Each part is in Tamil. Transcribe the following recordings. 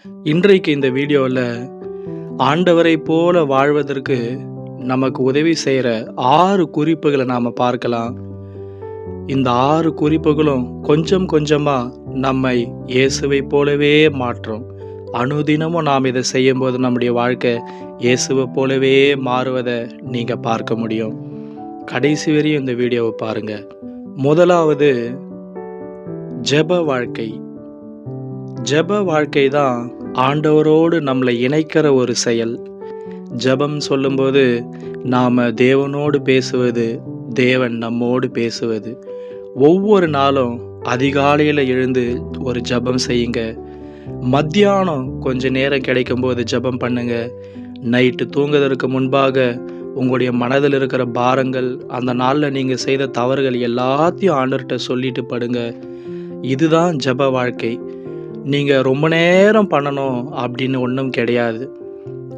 இன்றைக்கு இந்த வீடியோவில் ஆண்டவரை போல வாழ்வதற்கு நமக்கு உதவி செய்கிற 6 குறிப்புகளை நாம் பார்க்கலாம். இந்த 6 குறிப்புகளும் கொஞ்சம் கொஞ்சமாக நம்மை இயேசுவை போலவே மாற்றும். அனுதினமும் நாம் இதை செய்யும்போது நம்முடைய வாழ்க்கை இயேசுவை போலவே மாறுவதை நீங்கள் பார்க்க முடியும். கடைசி வரையும் இந்த வீடியோவை பாருங்கள். முதலாவது, ஜெப வாழ்க்கை. ஜெப வாழ்க்கை தான் ஆண்டவரோடு நம்மளை இணைக்கிற ஒரு செயல். ஜெபம் சொல்லும்போது நாம் தேவனோடு பேசுவது, தேவன் நம்மோடு பேசுவது. ஒவ்வொரு நாளும் அதிகாலையில் எழுந்து ஒரு ஜெபம் செய்யுங்க. மத்தியானம் கொஞ்ச நேரம் கிடைக்கும்போது ஜெபம் பண்ணுங்க. நைட்டு தூங்குவதற்கு முன்பாக உங்களுடைய மனதில் இருக்கிற பாரங்கள், அந்த நாளில் நீங்கள் செய்த தவறுகள் எல்லாத்தையும் ஆண்டவர்கிட்ட சொல்லிட்டு படுங்க. இதுதான் ஜெப வாழ்க்கை. நீங்கள் ரொம்ப நேரம் பண்ணணும் அப்படின்னு ஒன்றும் கிடையாது.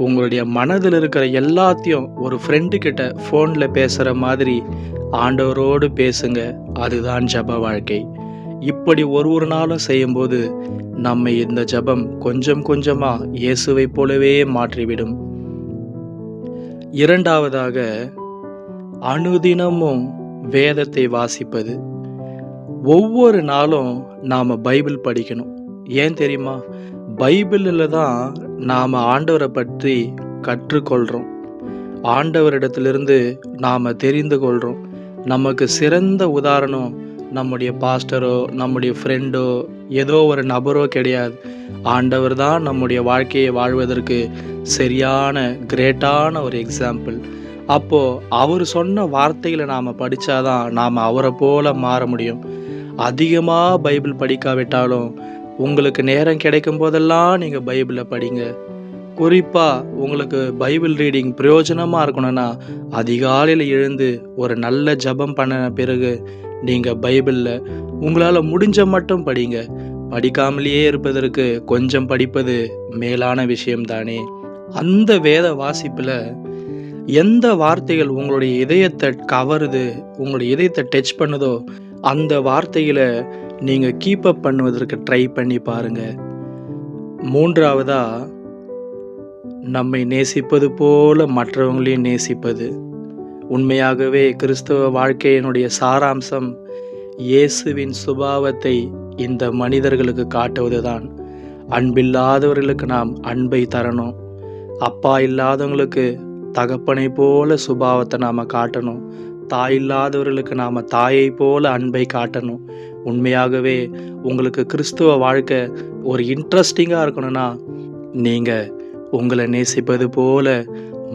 உங்களுடைய மனதில் இருக்கிற எல்லாத்தையும் ஒரு ஃப்ரெண்டுக்கிட்ட ஃபோனில் பேசுகிற மாதிரி ஆண்டவரோடு பேசுங்க. அதுதான் ஜெப வாழ்க்கை. இப்படி ஒரு நாளும் செய்யும்போது நம்மை இந்த ஜெபம் கொஞ்சம் கொஞ்சமாக இயேசுவை போலவே மாற்றிவிடும். இரண்டாவதாக, அனுதினமும் வேதத்தை வாசிப்பது. ஒவ்வொரு நாளும் நாம் பைபிள் படிக்கணும். ஏன் தெரியுமா? பைபிளில் தான் நாம் ஆண்டவரை பற்றி கற்றுக்கொள்கிறோம். ஆண்டவரிடத்திலிருந்து நாம் தெரிந்து கொள்கிறோம். நமக்கு சிறந்த உதாரணம் நம்முடைய பாஸ்டரோ நம்முடைய ஃப்ரெண்டோ ஏதோ ஒரு நபரோ கிடையாது. ஆண்டவர் தான் நம்முடைய வாழ்க்கையை வாழ்வதற்கு சரியான கிரேட்டான ஒரு எக்ஸாம்பிள். அப்போது அவர் சொன்ன வார்த்தைகளை நாம் படித்தாதான் நாம் அவரை போல மாற முடியும். அதிகமாக பைபிள் படிக்காவிட்டாலும் உங்களுக்கு நேரம் கிடைக்கும் போதெல்லாம் நீங்கள் பைபிளை படிங்க. குறிப்பாக உங்களுக்கு பைபிள் ரீடிங் பிரயோஜனமாக இருக்கணும்னா அதிகாலையில் எழுந்து ஒரு நல்ல ஜெபம் பண்ண பிறகு நீங்கள் பைபிளில் உங்களால் முடிஞ்ச மட்டும் படிங்க. படிக்காமலேயே இருப்பதற்கு கொஞ்சம் படிப்பது மேலான விஷயம்தானே. அந்த வேத வாசிப்பில் எந்த வார்த்தைகள் உங்களுடைய இதயத்தை கவருது, உங்களுடைய இதயத்தை டச் பண்ணுதோ அந்த வார்த்தைகளை நீங்கள் கீப் அப் பண்ணுவதற்கு ட்ரை பண்ணி பாருங்கள். மூன்றாவதா, நம்மை நேசிப்பது போல மற்றவங்களையும் நேசிப்பது. உண்மையாகவே கிறிஸ்தவ வாழ்க்கையினுடைய சாராம்சம் இயேசுவின் சுபாவத்தை இந்த மனிதர்களுக்கு காட்டுவதுதான். அன்பில்லாதவர்களுக்கு நாம் அன்பை தரணும். அப்பா இல்லாதவங்களுக்கு தகப்பனை போல சுபாவத்தை நாம் காட்டணும். தாய் இல்லாதவர்களுக்கு நாம் தாயை போல அன்பை காட்டணும். உண்மையாகவே உங்களுக்கு கிறிஸ்துவ வாழ்க்கை ஒரு இன்ட்ரெஸ்டிங்காக இருக்கணும்னா நீங்கள் உங்களை நேசிப்பது போல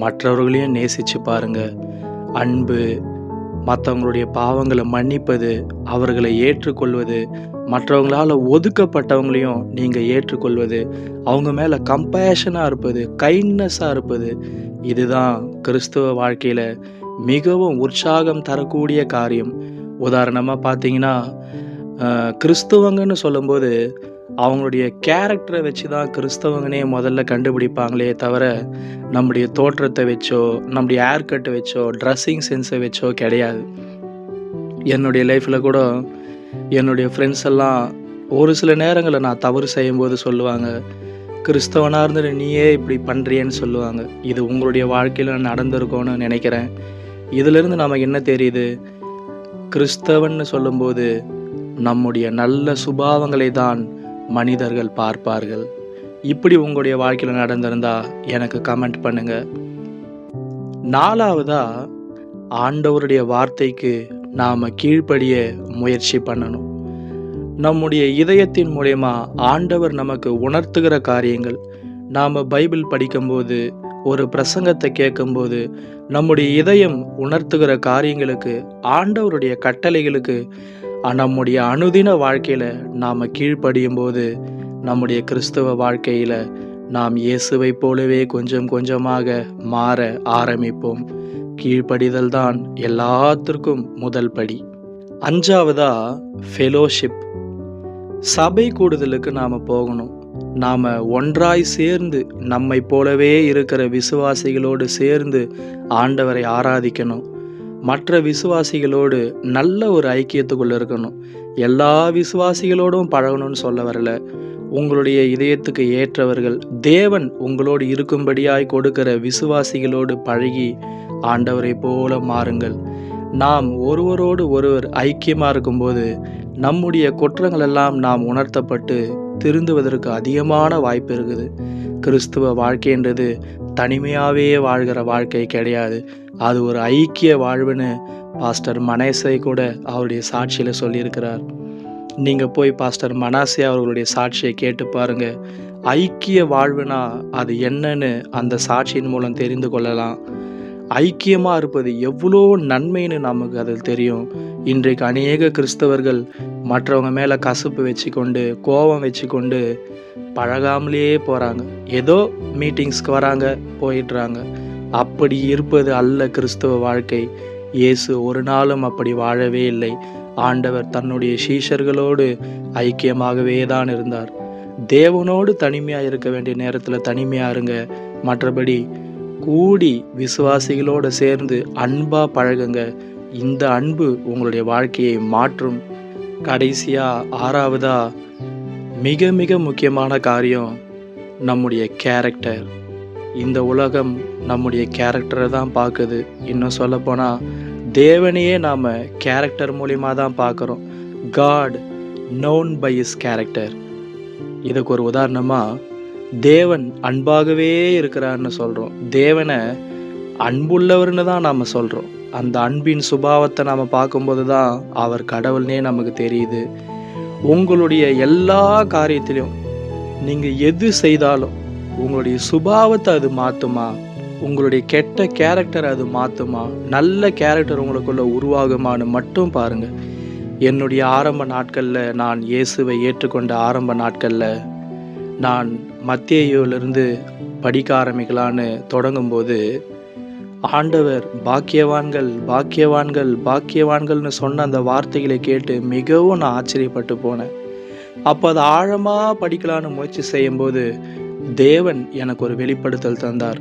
மற்றவர்களையும் நேசித்து பாருங்கள். அன்பு, மற்றவங்களுடைய பாவங்களை மன்னிப்பது, அவர்களை ஏற்றுக்கொள்வது, மற்றவங்களால் ஒதுக்கப்பட்டவங்களையும் நீங்கள் ஏற்றுக்கொள்வது, அவங்க மேலே கம்பேஷனாக இருப்பது, கைண்ட்னஸாக இருப்பது, இதுதான் கிறிஸ்துவ வாழ்க்கையில் மிகவும் உற்சாகம் தரக்கூடிய காரியம். உதாரணமாக பார்த்தீங்கன்னா, கிறிஸ்தவங்கன்னு சொல்லும்போது அவங்களுடைய கேரக்டரை வச்சு தான் கிறிஸ்தவங்கனே முதல்ல கண்டுபிடிப்பாங்களே தவிர நம்முடைய தோற்றத்தை வச்சோ, நம்முடைய ஹேர் கட்டை வச்சோ, ட்ரெஸ்ஸிங் சென்ஸை வச்சோ கிடையாது. என்னுடைய லைஃப்பில் கூட என்னுடைய ஃப்ரெண்ட்ஸ் எல்லாம் ஒரு சில நேரங்களில் நான் தவறு செய்யும்போது சொல்லுவாங்க, கிறிஸ்தவனாக இருந்துட்டு நீயே இப்படி பண்ணுறியன்னு சொல்லுவாங்க. இது உங்களுடைய வாழ்க்கையில் நடந்திருக்கோன்னு நினைக்கிறேன். இதிலிருந்து நமக்கு என்ன தெரியுது? கிறிஸ்தவன்னு சொல்லும்போது நம்முடைய நல்ல சுபாவங்களை தான் மனிதர்கள் பார்ப்பார்கள். இப்படி உங்களுடைய வாழ்க்கையில் நடந்திருந்தா எனக்கு கமெண்ட் பண்ணுங்க. நாலாவதா, ஆண்டவருடைய வார்த்தைக்கு நாம் கீழ்ப்படிய முயற்சி பண்ணணும். நம்முடைய இதயத்தின் மூலமா ஆண்டவர் நமக்கு உணர்த்துகிற காரியங்கள், நாம் பைபிள் படிக்கும்போது, ஒரு பிரசங்கத்தை கேட்கும்போது, நம்முடைய இதயம் உணர்த்துகிற காரியங்களுக்கு, ஆண்டவருடைய கட்டளைகளுக்கு நம்முடைய அனுதின வாழ்க்கையில் நாம் கீழ்ப்படியும் போது நம்முடைய கிறிஸ்தவ வாழ்க்கையில் நாம் இயேசுவை போலவே கொஞ்சம் கொஞ்சமாக மாற ஆரம்பிப்போம். கீழ்ப்படிதல் தான் எல்லாத்திற்கும் முதல் படி. அஞ்சாவதா, ஃபெலோஷிப். சபை கூடுதலுக்கு நாம் போகணும். நாம் ஒன்றாய் சேர்ந்து நம்மை போலவே இருக்கிற விசுவாசிகளோடு சேர்ந்து ஆண்டவரை ஆராதிக்கணும். மற்ற விசுவாசிகளோடு நல்ல ஒரு ஐக்கியத்துக்குள்ளே இருக்கணும். எல்லா விசுவாசிகளோடும் பழகணும்னு சொல்ல வரல. உங்களுடைய இதயத்துக்கு ஏற்றவர்கள், தேவன் உங்களோடு இருக்கும்படியாய் கொடுக்கிற விசுவாசிகளோடு பழகி ஆண்டவரை போல மாறுங்கள். நாம் ஒருவரோடு ஒருவர் ஐக்கியமாக இருக்கும்போது நம்முடைய குற்றங்கள் எல்லாம் நாம் உணர்த்தப்பட்டு திருந்துவதற்கு அதிகமான வாய்ப்பு இருக்குது. கிறிஸ்துவ வாழ்க்கைன்றது தனிமையாகவே வாழ்கிற வாழ்க்கை கிடையாது. அது ஒரு ஐக்கிய வாழ்வுன்னு பாஸ்டர் மனேசை கூட அவருடைய சாட்சியில் சொல்லியிருக்கிறார். நீங்கள் போய் பாஸ்டர் மனாசே அவர்களுடைய சாட்சியை கேட்டு பாருங்கள். ஐக்கிய வாழ்வுனா அது என்னன்னு அந்த சாட்சியின் மூலம் தெரிந்து கொள்ளலாம். ஐக்கியமாக இருப்பது எவ்வளோ நன்மைன்னு நமக்கு அதில் தெரியும். இன்றைக்கு அநேக கிறிஸ்தவர்கள் மற்றவங்க மேலே கசப்பு வச்சுக்கொண்டு கோபம் வச்சுக்கொண்டு பழகாமலேயே போகிறாங்க. ஏதோ மீட்டிங்ஸ்க்கு வராங்க, போயிடுறாங்க. அப்படி இருப்பது அல்ல கிறிஸ்தவ வாழ்க்கை. இயேசு ஒரு நாளும் அப்படி வாழவே இல்லை. ஆண்டவர் தன்னுடைய சீஷர்களோடு ஐக்கியமாகவே தான் இருந்தார். தேவனோடு தனிமையாக இருக்க வேண்டிய நேரத்தில் தனிமையாக இருங்க. மற்றபடி கூடி விசுவாசிகளோடு சேர்ந்து அன்பாக பழகுங்க. இந்த அன்பு உங்களுடைய வாழ்க்கையை மாற்றும். கடைசியாக 6வதா மிக மிக முக்கியமான காரியம் நம்முடைய கேரக்டர். இந்த உலகம் நம்முடைய கேரக்டரை தான் பார்க்குது. இன்னும் சொல்லப்போனால் தேவனையே நாம் கேரக்டர் மூலியமாக தான் பார்க்குறோம். God known by is character. இதுக்கு ஒரு உதாரணமாக தேவன் அன்பாகவே இருக்கிறார்னு சொல்கிறோம். தேவனை அன்புள்ளவர்னு தான் நாம் சொல்கிறோம். அந்த அன்பின் சுபாவத்தை நாம் பார்க்கும்போது தான் அவர் கடவுள்னே நமக்கு தெரியுது. உங்களுடைய எல்லா காரியத்திலையும் நீங்கள் எது செய்தாலும் உங்களுடைய சுபாவத்தை அது மாற்றுமா? உங்களுடைய கெட்ட கேரக்டர் அது மாற்றுமா? நல்ல கேரக்டர் உங்களுக்குள்ள உருவாகுமான்னு மட்டும் பாருங்கள். என்னுடைய ஆரம்ப நாட்களில், நான் இயேசுவை ஏற்றுக்கொண்ட ஆரம்ப நாட்களில், நான் மத்தேயுவிலிருந்து படிக்க ஆரம்பிக்கலான்னு தொடங்கும்போது ஆண்டவர் பாக்கியவான்கள் பாக்கியவான்கள் பாக்கியவான்கள்னு சொன்ன அந்த வார்த்தைகளை கேட்டு மிகவும் நான் ஆச்சரியப்பட்டு போனேன். அப்போ அதை ஆழமாக படிக்கலான்னு முயற்சி செய்யும்போது தேவன் எனக்கு ஒரு வெளிப்படுத்தல் தந்தார்.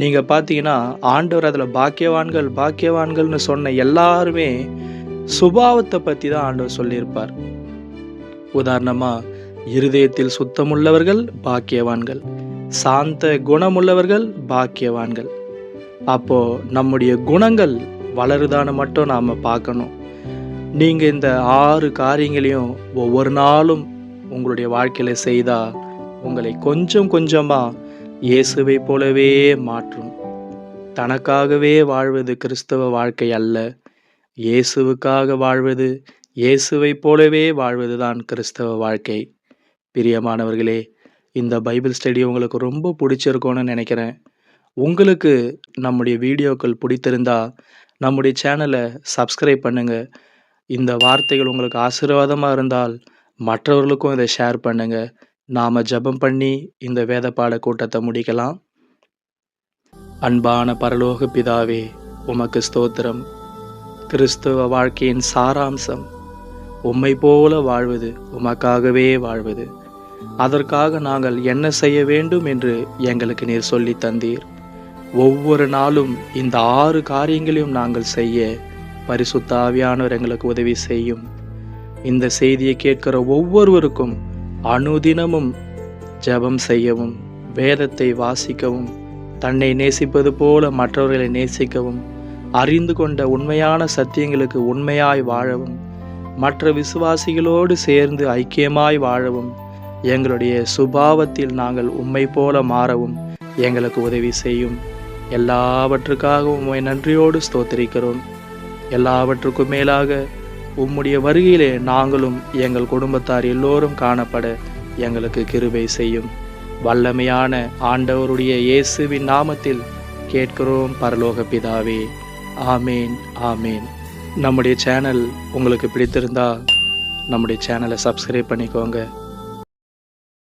நீங்கள் பார்த்தீங்கன்னா ஆண்டவர் அதில் பாக்கியவான்கள் பாக்கியவான்கள்னு சொன்ன எல்லாருமே சுபாவத்தை பற்றி தான் ஆண்டவர் சொல்லியிருப்பார். உதாரணமாக, இருதயத்தில் சுத்தமுள்ளவர்கள் பாக்கியவான்கள், சாந்த குணமுள்ளவர்கள் பாக்கியவான்கள். அப்போ நம்முடைய குணங்கள் வளருதான்னு மட்டும் நாம் பார்க்கணும். நீங்கள் இந்த 6 காரியங்களையும் ஒவ்வொரு நாளும் உங்களுடைய வாழ்க்கையில் செய்தால் உங்களை கொஞ்சம் கொஞ்சமாக இயேசுவை போலவே மாற்றும். தனக்காகவே வாழ்வது கிறிஸ்தவ வாழ்க்கை அல்ல. இயேசுவுக்காக வாழ்வது, இயேசுவை போலவே வாழ்வது தான் கிறிஸ்தவ வாழ்க்கை. பிரியமானவர்களே, இந்த பைபிள் ஸ்டடி உங்களுக்கு ரொம்ப பிடிச்சிருக்கும்னு நினைக்கிறேன். உங்களுக்கு நம்முடைய வீடியோக்கள் பிடித்திருந்தா நம்முடைய சேனலை சப்ஸ்கிரைப் பண்ணுங்கள். இந்த வார்த்தைகள் உங்களுக்கு ஆசீர்வாதமாக இருந்தால் மற்றவர்களுக்கும் இதை ஷேர் பண்ணுங்கள். நாம் ஜெபம் பண்ணி இந்த வேத பாட கூட்டத்தை முடிக்கலாம். அன்பான பரலோக பிதாவே, உமக்கு ஸ்தோத்திரம். கிறிஸ்துவ வாழ்க்கையின் சாராம்சம் உம்மை போல வாழ்வது, உமக்காகவே வாழ்வது. அதற்காக நாங்கள் என்ன செய்ய வேண்டும் என்று எங்களுக்கு நீர் சொல்லி தந்தீர். ஒவ்வொரு நாளும் இந்த 6 காரியங்களையும் நாங்கள் செய்ய பரிசுத்த ஆவியானவர் எங்களுக்கு உதவி செய்யும். இந்த செய்தியை கேட்கிற ஒவ்வொருவருக்கும் அனுதினமும் ஜெபம் செய்யவும், வேதத்தை வாசிக்கவும், தன்னை நேசிப்பது போல மற்றவர்களை நேசிக்கவும், அறிந்து கொண்ட உண்மையான சத்தியங்களுக்கு உண்மையாய் வாழவும், மற்ற விசுவாசிகளோடு சேர்ந்து ஐக்கியமாய் வாழவும், எங்களுடைய சுபாவத்தில் நாங்கள் உம்மை போல மாறவும் எங்களுக்கு உதவி செய்யும். எல்லாவற்றுக்காகவும் உம்மை நன்றியோடு ஸ்தோத்திரிக்கிறோம். எல்லாவற்றுக்கும் மேலாக உம்முடைய வருகையிலே நாங்களும் எங்கள் குடும்பத்தார் எல்லோரும் காணப்பட எங்களுக்கு கிருபை செய்யும். வல்லமையான ஆண்டவருடைய இயேசுவின் நாமத்தில் கேட்கிறோம் பரலோக பிதாவே. ஆமேன், ஆமேன். நம்முடைய சேனல் உங்களுக்கு பிடித்திருந்தா நம்முடைய சேனலை சப்ஸ்கிரைப் பண்ணிக்கோங்க.